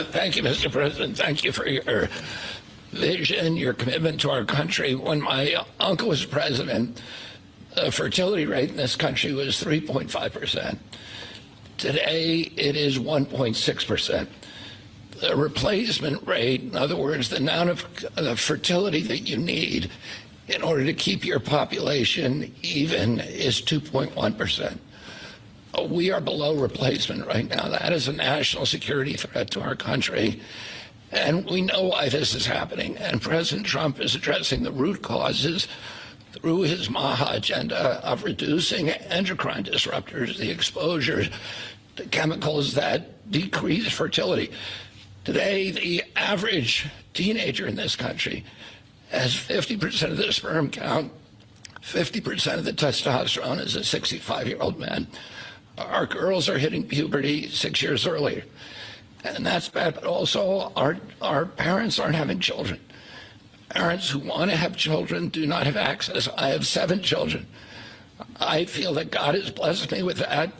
Thank you, Mr. President. Thank you for your vision, your commitment to our country. When my uncle was president, the fertility rate in this country was 3.5%. Today, it is 1.6%. The replacement rate, in other words, the amount of fertility that you need in order to keep your population even, is 2.1%. We are below replacement right now. That is a national security threat to our country. And we know why this is happening. And President Trump is addressing the root causes through his MAHA agenda of reducing endocrine disruptors, the exposure to chemicals that decrease fertility. Today, the average teenager in this country has 50% of the sperm count, 50% of the testosterone as a 65-year-old man. Our girls are hitting puberty 6 years earlier. And that's bad, but also our parents aren't having children. Parents who want to have children do not have access. I have 7 children. I feel that God has blessed me with that,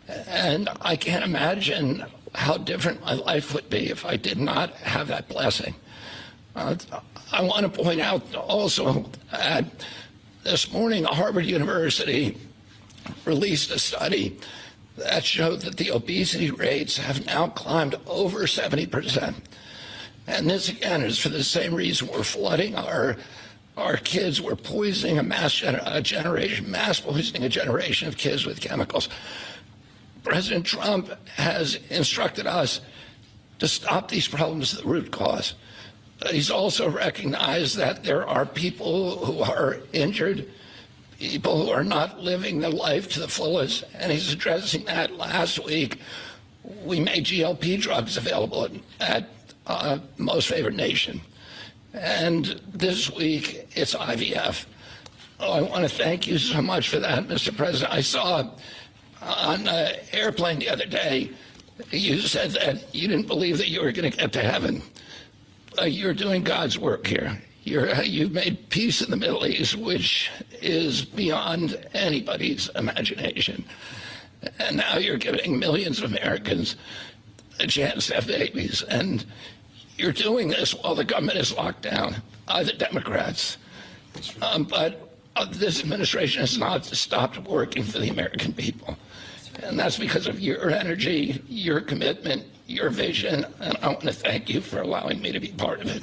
and I can't imagine how different my life would be if I did not have that blessing. I want to point out also that this morning Harvard University released a study that showed that the obesity rates have now climbed over 70%. And this, again, is for the same reason we're flooding our kids. We're poisoning mass poisoning a generation of kids with chemicals. President Trump has instructed us to stop these problems at the root cause. He's also recognized that there are people who are injured, people who are not living their life to the fullest, and he's addressing that. Last week, we made GLP drugs available at Most Favored Nation. And this week, it's IVF. Oh, I want to thank you so much for that, Mr. President. I saw on an airplane the other day, you said that you didn't believe that you were going to get to heaven. You're doing God's work here. You've made peace in the Middle East, which is beyond anybody's imagination. And now you're giving millions of Americans a chance to have babies. And you're doing this while the government is locked down by the Democrats. But this administration has not stopped working for the American people. And that's because of your energy, your commitment, your vision. And I want to thank you for allowing me to be part of it.